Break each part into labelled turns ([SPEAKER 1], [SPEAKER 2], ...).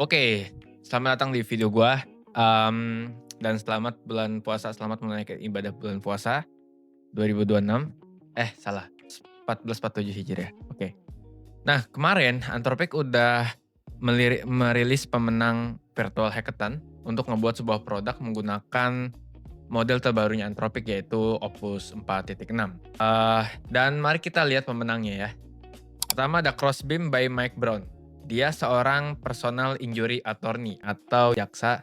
[SPEAKER 1] Oke, selamat datang di video gua, dan selamat bulan puasa, selamat menunaikan ibadah bulan puasa 2026. Salah, 1447 Hijriah, oke. Nah, kemarin Anthropic udah merilis pemenang virtual hackathon untuk ngebuat sebuah produk menggunakan model terbarunya Anthropic, yaitu Opus 4.6. Dan mari kita lihat pemenangnya ya. Pertama ada Crossbeam by Mike Brown. Dia seorang personal injury attorney atau jaksa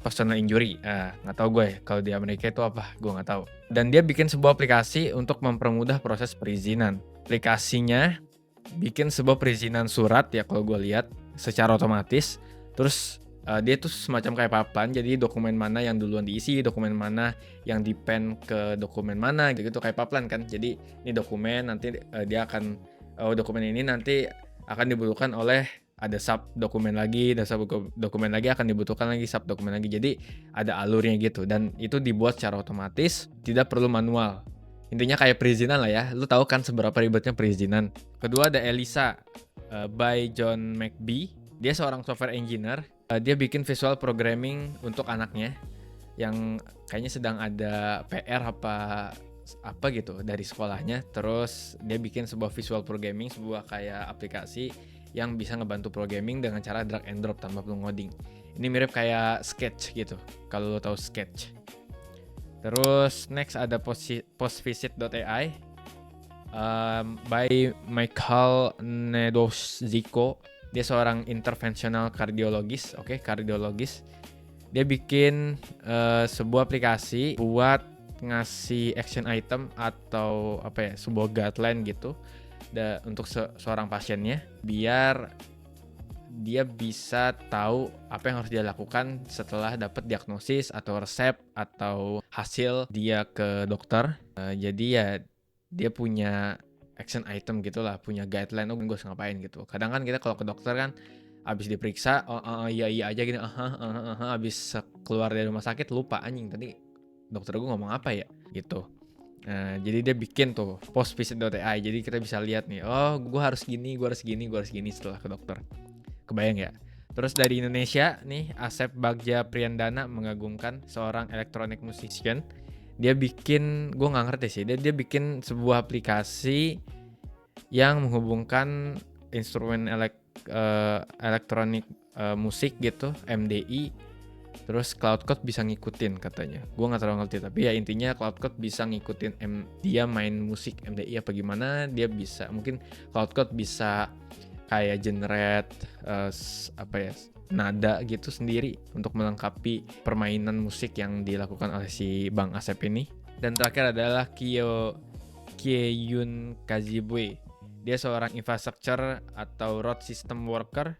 [SPEAKER 1] personal injury. Nggak tahu gue kalau di Amerika itu apa, gue nggak tahu. Dan dia bikin sebuah aplikasi untuk mempermudah proses perizinan. Aplikasinya bikin sebuah perizinan surat ya kalau gue lihat secara otomatis. Terus dia tuh semacam kayak papan, jadi dokumen mana yang duluan diisi, dokumen mana yang di-pen ke dokumen mana gitu, kayak papan kan. Jadi ini dokumen nanti dia akan dokumen ini nanti akan dibutuhkan oleh ada sub dokumen lagi, dan sub dokumen lagi akan dibutuhkan lagi sub dokumen lagi. Jadi ada alurnya gitu dan itu dibuat secara otomatis, tidak perlu manual. Intinya kayak perizinan lah ya. Lu tahu kan seberapa ribetnya perizinan. Kedua ada Elisa by John McBee. Dia seorang software engineer. Dia bikin visual programming untuk anaknya yang kayaknya sedang ada PR apa gitu dari sekolahnya. Terus dia bikin sebuah visual programming, sebuah kayak aplikasi yang bisa ngebantu programming dengan cara drag and drop tanpa perlu ngoding. Ini mirip kayak Sketch gitu, kalau lo tahu Sketch. Terus next ada postvisit.ai by Michael Nedoziko. Dia seorang interventional kardiologis, kardiologis. Dia bikin sebuah aplikasi buat ngasih action item atau sebuah guideline gitu untuk seorang pasiennya, biar dia bisa tahu apa yang harus dia lakukan setelah dapat diagnosis atau resep atau hasil dia ke dokter. Jadi ya dia punya action item gitulah, punya guideline, gue harus ngapain gitu. Kadang kan kita kalau ke dokter kan abis diperiksa, iya aja gini, abis keluar dari rumah sakit lupa, anjing tadi dokter gue ngomong apa ya gitu. Nah, jadi dia bikin tuh postvisit.ai, jadi kita bisa lihat nih, gue harus gini setelah ke dokter. Kebayang ya? Terus dari Indonesia nih, Asep Bagja Priyandana mengagumkan, seorang electronic musician. Dia bikin, gue nggak ngerti sih, dia bikin sebuah aplikasi yang menghubungkan instrumen elektronik musik gitu, MDI. Terus Cloudcode bisa ngikutin katanya. Gue nggak terlalu ngerti, tapi ya intinya Cloudcode bisa ngikutin dia main musik MDI apa gimana. Dia bisa, mungkin Cloudcode bisa kayak generate nada gitu sendiri untuk melengkapi permainan musik yang dilakukan oleh si Bang Asep ini. Dan terakhir adalah Kyeyun Kazibwe. Dia seorang infrastructure atau road system worker.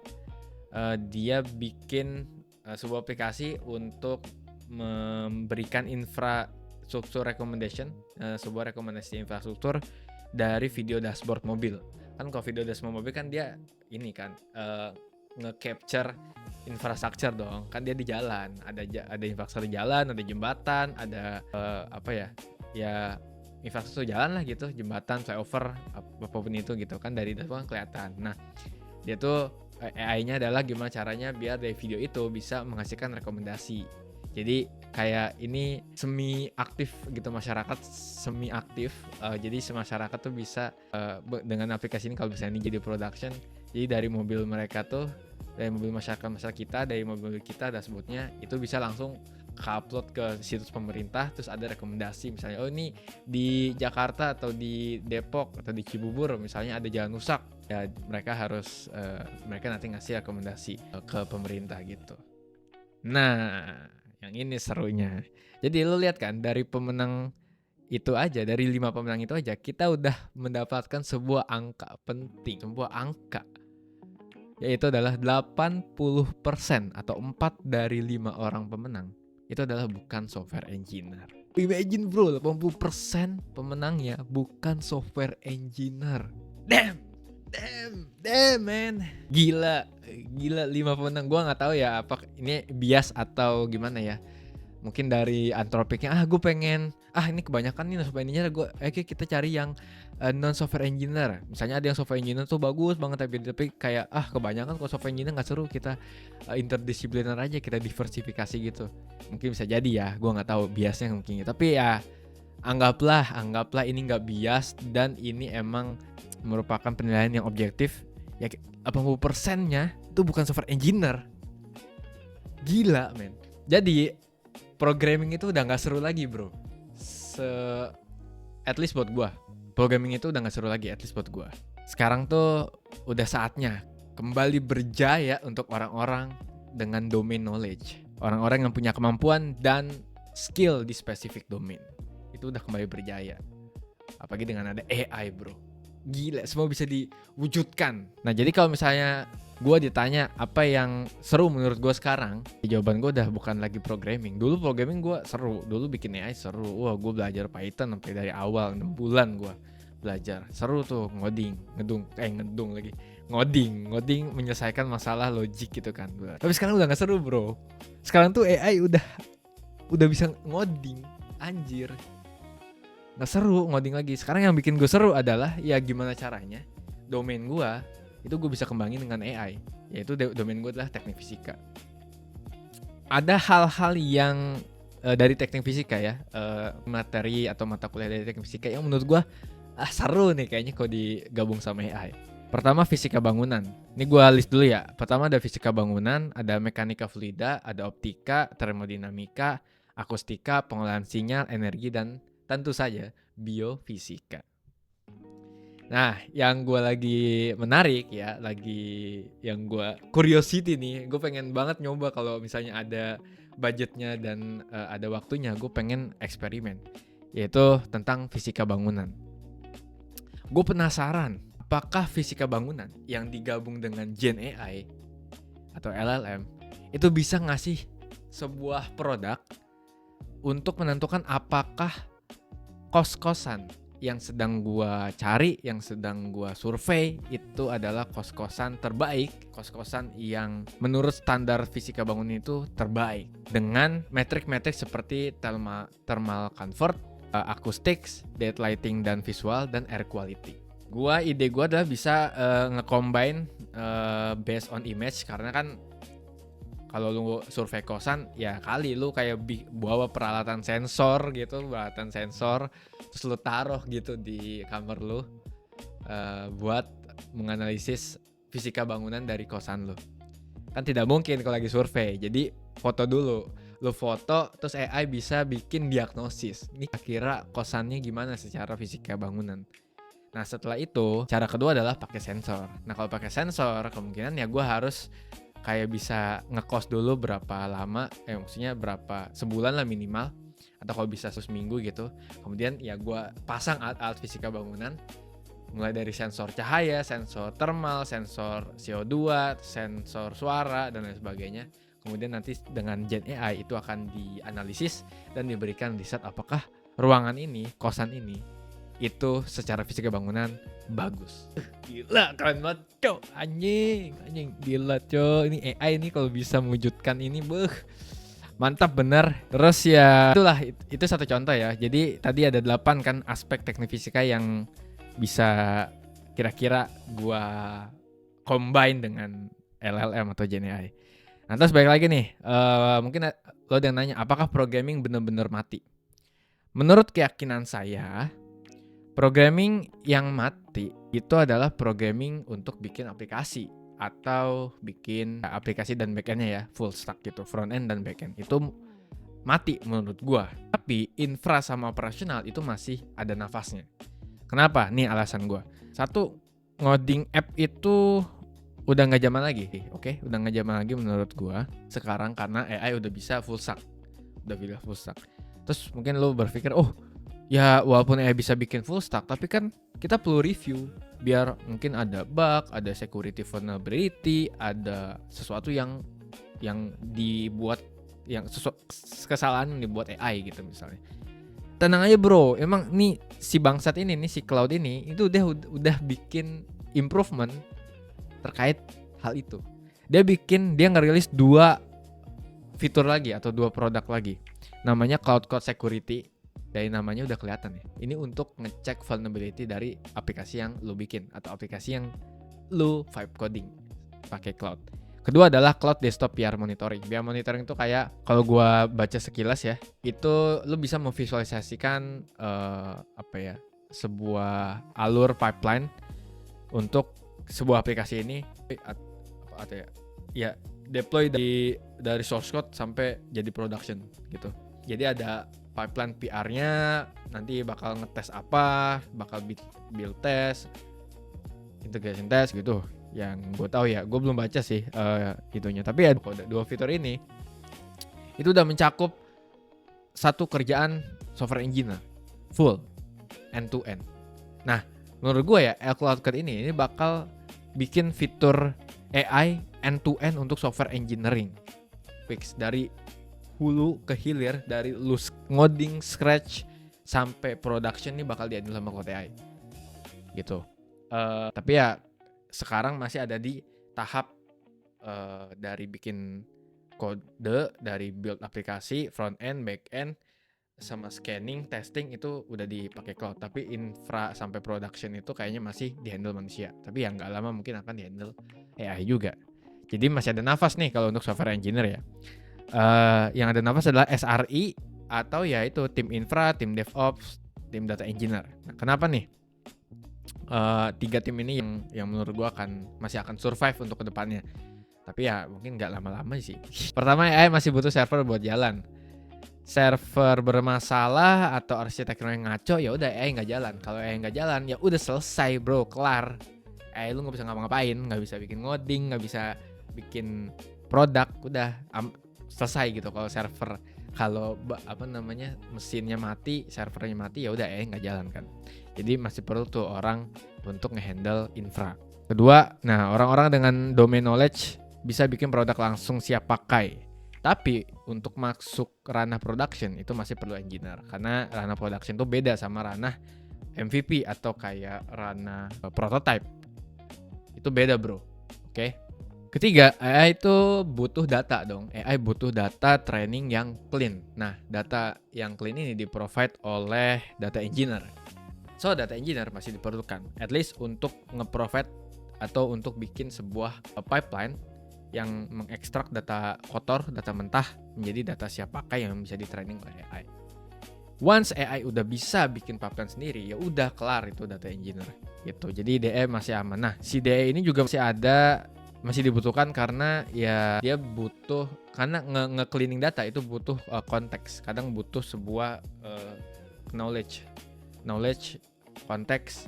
[SPEAKER 1] Dia bikin sebuah aplikasi untuk memberikan infrastruktur recommendation, sebuah rekomendasi infrastruktur dari video dashboard mobil. Kan kalau video dashboard mobil kan dia ini kan nge-capture infrastruktur dong, kan dia di jalan, ada infrastruktur jalan, ada jembatan, ada ya infrastruktur jalan lah gitu, jembatan, flyover, apapun itu gitu kan, dari dashboard kan kelihatan. Nah, dia tuh AI-nya adalah gimana caranya biar dari video itu bisa menghasilkan rekomendasi. Jadi kayak ini semi aktif gitu, masyarakat semi aktif. Jadi masyarakat tuh bisa dengan aplikasi ini, kalau misalnya ini jadi production, jadi dari mobil mereka tuh, dari mobil masyarakat kita, dari mobil kita dashboardnya itu bisa langsung upload ke situs pemerintah. Terus ada rekomendasi misalnya, ini di Jakarta atau di Depok atau di Cibubur misalnya ada jalan rusak ya, mereka harus mereka nanti ngasih rekomendasi ke pemerintah gitu. Nah, yang ini serunya. Jadi lu lihat kan, dari pemenang itu aja, dari 5 pemenang itu aja kita udah mendapatkan sebuah angka penting, sebuah angka, yaitu adalah 80% atau 4 dari 5 orang pemenang itu adalah bukan software engineer. Imagine bro, 80% pemenangnya bukan software engineer. Damn man. Gila 5 pemenang. Gua nggak tahu ya apa ini bias atau gimana ya. Mungkin dari Anthropicnya, gue pengen Ini kebanyakan nih software engineer, oke kita cari yang non software engineer. Misalnya ada yang software engineer tuh bagus banget, tapi kayak kebanyakan kalau software engineer nggak seru, kita interdisipliner aja, kita diversifikasi gitu. Mungkin bisa jadi ya, gue nggak tahu biasnya mungkin. Tapi ya anggaplah ini nggak bias dan ini emang merupakan penilaian yang objektif. Ya 80%-nya itu bukan software engineer. Gila men. Jadi programming itu udah nggak seru lagi bro. At least buat gue, programming itu udah gak seru lagi, at least buat gue. Sekarang tuh udah saatnya kembali berjaya untuk orang-orang dengan domain knowledge, orang-orang yang punya kemampuan dan skill di spesifik domain. Itu udah kembali berjaya, apalagi dengan ada AI bro. Gila, semua bisa diwujudkan. Nah jadi kalau misalnya gue ditanya apa yang seru menurut gue sekarang, jawaban gue udah bukan lagi programming. Dulu programming gue seru, dulu bikin AI seru. Wah gue belajar Python sampai dari awal 6 bulan gue belajar. Seru tuh ngoding menyelesaikan masalah logik gitu kan. Tapi sekarang udah gak seru bro. Sekarang tuh AI udah bisa ngoding, anjir. Gak seru ngoding lagi. Sekarang yang bikin gue seru adalah ya gimana caranya domain gue itu gue bisa kembangin dengan AI, yaitu domain gue adalah teknik fisika. Ada hal-hal yang dari teknik fisika ya, materi atau mata kuliah dari teknik fisika yang menurut gue seru nih kayaknya kalau digabung sama AI. Pertama fisika bangunan. Ini gue list dulu ya. Pertama ada fisika bangunan, ada mekanika fluida, ada optika, termodinamika, akustika, pengolahan sinyal, energi, dan tentu saja biofisika. Nah, yang gue lagi menarik ya, lagi yang gue curiosity nih, gue pengen banget nyoba kalau misalnya ada budgetnya dan ada waktunya, gue pengen eksperimen, yaitu tentang fisika bangunan. Gue penasaran, apakah fisika bangunan yang digabung dengan Gen AI atau LLM itu bisa ngasih sebuah produk untuk menentukan apakah kos-kosan yang sedang gua cari, yang sedang gua survei itu adalah kos-kosan terbaik, kos-kosan yang menurut standar fisika bangunan itu terbaik dengan metrik-metrik seperti thermal comfort, acoustics, daylight lighting dan visual, dan air quality. Ide gua adalah bisa nge-combine based on image, karena kan kalau lu survei kosan ya kali lu kayak bawa peralatan sensor gitu, terus lu taruh gitu di kamar lu buat menganalisis fisika bangunan dari kosan lu. Kan tidak mungkin kalau lagi survei. Jadi foto dulu, lu foto terus AI bisa bikin diagnosis. Ini kira kosannya gimana secara fisika bangunan. Nah setelah itu cara kedua adalah pakai sensor. Nah kalau pakai sensor kemungkinan ya gue harus kayak bisa ngekos dulu berapa lama, maksudnya berapa sebulan lah minimal, atau kalau bisa seminggu gitu. Kemudian ya gue pasang alat-alat fisika bangunan, mulai dari sensor cahaya, sensor thermal, sensor CO2, sensor suara, dan lain sebagainya. Kemudian nanti dengan Gen AI itu akan dianalisis dan diberikan riset apakah ruangan ini, kosan ini, itu secara fisika bangunan bagus. Gila keren banget cok, anjing gila cok, ini AI ini kalau bisa mewujudkan ini mantap bener. Terus ya itulah, itu satu contoh ya. Jadi tadi ada 8 kan aspek teknik fisika yang bisa kira-kira gua combine dengan LLM atau Gen AI. Nah terus balik lagi nih, mungkin lo yang nanya apakah programming bener-bener mati. Menurut keyakinan saya, programming yang mati itu adalah programming untuk bikin aplikasi atau bikin aplikasi dan backendnya ya, full stack gitu, front end dan backend. Itu mati menurut gua. Tapi infra sama operasional itu masih ada nafasnya. Kenapa? Nih alasan gua. Satu, ngoding app itu udah gak zaman lagi. Oke, udah gak zaman lagi menurut gua sekarang karena AI udah bisa full stack. Terus mungkin lo berpikir, ya walaupun AI bisa bikin full stack, tapi kan kita perlu review biar mungkin ada bug, ada security vulnerability, ada sesuatu yang dibuat, yang kesalahan yang dibuat AI gitu misalnya. Tenang aja bro, emang nih si bangsat ini nih, si cloud ini itu udah bikin improvement terkait hal itu. Dia ngerilis 2 fitur lagi atau 2 produk lagi. Namanya Cloud Code Security Dari namanya udah kelihatan ya. Ini untuk ngecek vulnerability dari aplikasi yang lu bikin atau aplikasi yang lu vibe coding pakai cloud. Kedua adalah cloud desktop PR monitoring. PR monitoring itu kayak kalau gua baca sekilas ya, itu lu bisa memvisualisasikan sebuah alur pipeline untuk sebuah aplikasi ini atau ya deploy dari source code sampai jadi production gitu. Jadi ada pipeline PR-nya, nanti bakal ngetes apa, bakal build test, integration test gitu. Yang gue tahu ya, gue belum baca sih itunya. Tapi ya dua fitur ini itu udah mencakup satu kerjaan software engineer full end to end. Nah, menurut gue ya Cloud Code ini bakal bikin fitur AI end to end untuk software engineering. Fix dari hulu ke hilir, dari lu ngoding scratch sampai production ini bakal dihandle sama Cloud AI gitu. Tapi ya sekarang masih ada di tahap dari bikin kode, dari build aplikasi, front end, back end, sama scanning, testing itu udah dipakai cloud. Tapi infra sampai production itu kayaknya masih dihandle manusia. Tapi ya nggak lama mungkin akan dihandle AI juga. Jadi masih ada nafas nih kalau untuk software engineer ya. Yang ada nafas adalah SRE atau ya itu tim infra, tim DevOps, tim data engineer. Nah, kenapa nih? Tiga tim ini yang menurut gue masih akan survive untuk kedepannya. Tapi ya mungkin nggak lama-lama sih. Pertama, AI masih butuh server buat jalan. Server bermasalah atau arsitekturnya ngaco, ya udah AI nggak jalan. Kalau AI nggak jalan, ya udah selesai bro, kelar. AI lu nggak bisa ngapa-ngapain, nggak bisa bikin ngoding, nggak bisa bikin produk, udah selesai gitu. Kalau mesinnya mati, servernya mati, ya udah AI nggak jalan kan. Jadi masih perlu tuh orang untuk ngehandle infra. Kedua, nah orang-orang dengan domain knowledge bisa bikin produk langsung siap pakai. Tapi untuk masuk ranah production itu masih perlu engineer. Karena ranah production itu beda sama ranah MVP atau kayak ranah prototype. Itu beda bro. Oke. Ketiga, AI itu butuh data dong. AI butuh data training yang clean. Nah, data yang clean ini di-provide oleh data engineer. So, data engineer masih diperlukan. At least untuk nge-provide atau untuk bikin sebuah pipeline yang mengekstrak data kotor, data mentah menjadi data siap pakai yang bisa di-training oleh AI. Once AI udah bisa bikin pipeline sendiri, ya udah kelar itu data engineer gitu. Jadi DE masih aman. Nah, si DE ini juga masih dibutuhkan karena ya dia butuh, karena nge-cleaning data itu butuh konteks. Kadang butuh sebuah knowledge, konteks,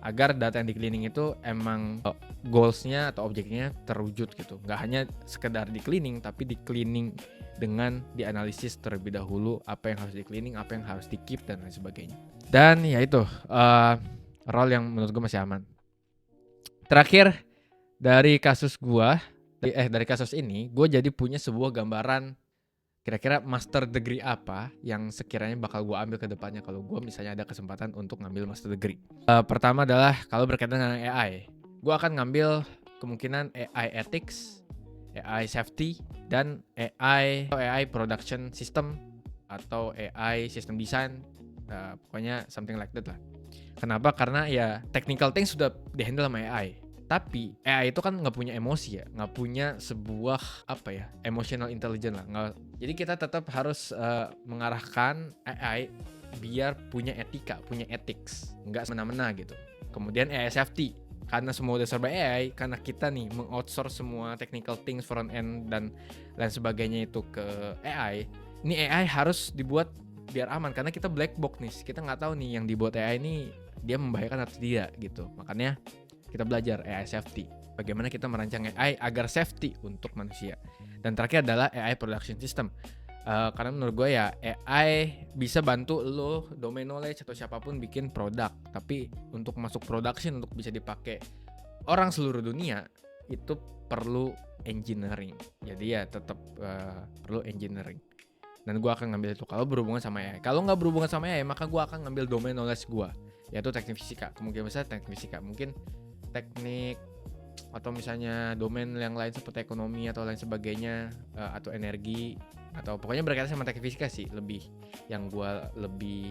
[SPEAKER 1] agar data yang di-cleaning itu emang goals-nya atau objeknya terwujud gitu. Nggak hanya sekedar di-cleaning, tapi di-cleaning dengan dianalisis terlebih dahulu apa yang harus di-cleaning, apa yang harus di-keep, dan lain sebagainya. Dan ya itu, role yang menurut gue masih aman. Terakhir, dari kasus ini, gue jadi punya sebuah gambaran kira-kira master degree apa yang sekiranya bakal gue ambil ke depannya kalau gue misalnya ada kesempatan untuk ngambil master degree. Pertama adalah kalau berkaitan dengan AI, gue akan ngambil kemungkinan AI ethics, AI safety, dan AI production system atau AI system design, pokoknya something like that lah. Kenapa? Karena ya technical things sudah dihandle sama AI. Tapi AI itu kan nggak punya emosi ya, nggak punya sebuah emotional intelligence lah. Jadi kita tetap harus mengarahkan AI biar punya etika, punya ethics, nggak semena-mena gitu. Kemudian AI safety, karena semua udah serba AI, karena kita nih mengoutsource semua technical things, front end dan lain sebagainya itu ke AI. Ini AI harus dibuat biar aman karena kita black box nih, kita nggak tahu nih yang dibuat AI ini dia membahayakan atau tidak gitu. Makanya kita belajar AI safety, bagaimana kita merancang AI agar safety untuk manusia. Dan terakhir adalah AI production system, karena menurut gue ya AI bisa bantu lo domain knowledge atau siapapun bikin produk, tapi untuk masuk production, untuk bisa dipakai orang seluruh dunia, itu perlu engineering. Jadi ya tetap perlu engineering. Dan gue akan ngambil itu kalau berhubungan sama AI. Kalau nggak berhubungan sama AI, maka gue akan ngambil domain knowledge gue, yaitu teknik fisika. Kemungkinan besar teknik fisika, mungkin teknik atau misalnya domain yang lain seperti ekonomi atau lain sebagainya, atau energi, atau pokoknya berkaitan sama teknik fisika sih lebih yang gua lebih,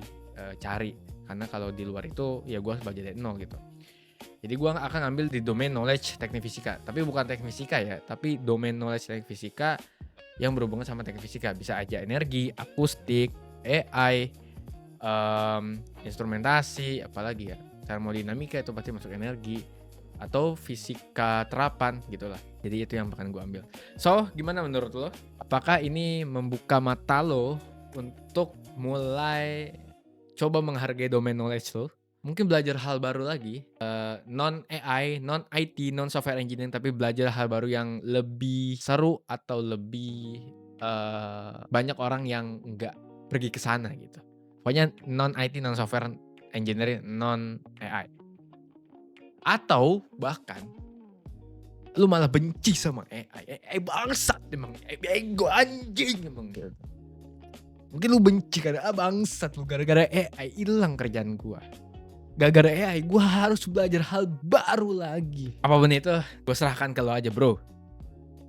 [SPEAKER 1] cari. Karena kalau di luar itu ya gua harus belajar dari nol gitu. Jadi gua akan ngambil di domain knowledge teknik fisika, tapi bukan teknik fisika ya, tapi domain knowledge teknik fisika yang berhubungan sama teknik fisika. Bisa aja energi, akustik, AI, instrumentasi, apalagi ya, termodinamika itu pasti masuk energi, atau fisika terapan gitulah. Jadi itu yang akan gue ambil. So, gimana menurut lo? Apakah ini membuka mata lo untuk mulai coba menghargai domain knowledge lo? Mungkin belajar hal baru lagi, non AI, non IT, non software engineering, tapi belajar hal baru yang lebih seru atau lebih, banyak orang yang nggak pergi ke sana gitu. Pokoknya non IT, non software engineering, non AI. Atau bahkan lu malah benci sama AI. AI bangsat emang, AI bego anjing emang gitu. Mungkin lu benci karena bangsat lu gara-gara AI hilang kerjaan gua. Gara-gara AI gua harus belajar hal baru lagi. Apapun itu gua serahkan ke lo aja, Bro.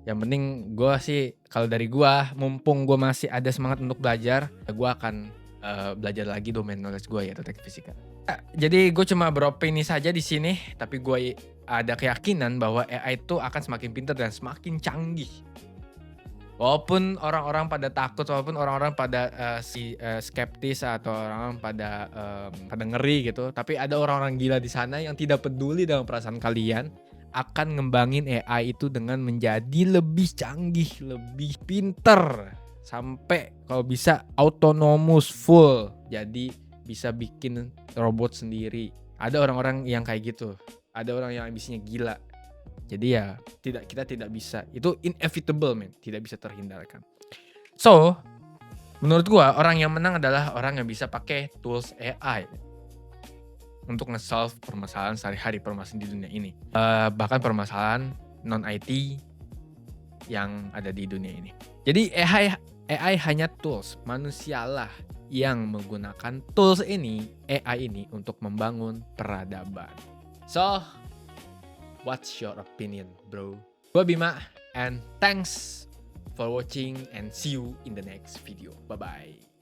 [SPEAKER 1] Yang penting gua sih kalau dari gua mumpung gua masih ada semangat untuk belajar, ya gua akan belajar lagi domain knowledge gua yaitu teknik fisika. Jadi gue cuma beropini saja di sini, tapi gue ada keyakinan bahwa AI itu akan semakin pintar dan semakin canggih. Walaupun orang-orang pada takut, walaupun orang-orang pada skeptis atau orang-orang pada ngeri gitu, tapi ada orang-orang gila di sana yang tidak peduli dengan perasaan kalian, akan ngembangin AI itu dengan menjadi lebih canggih, lebih pinter, sampai kalau bisa autonomous full. Jadi bisa bikin robot sendiri. Ada orang-orang yang kayak gitu. Ada orang yang ambisinya gila. Jadi ya kita tidak bisa. Itu inevitable man, tidak bisa terhindarkan. So, menurut gua orang yang menang adalah orang yang bisa pakai tools AI untuk nge-solve permasalahan sehari-hari, permasalahan di dunia ini. Bahkan permasalahan non IT yang ada di dunia ini. Jadi AI hanya tools, manusialah yang menggunakan tools ini, AI ini untuk membangun peradaban. So, what's your opinion, bro? Gua Bima, and thanks for watching and see you in the next video. Bye-bye.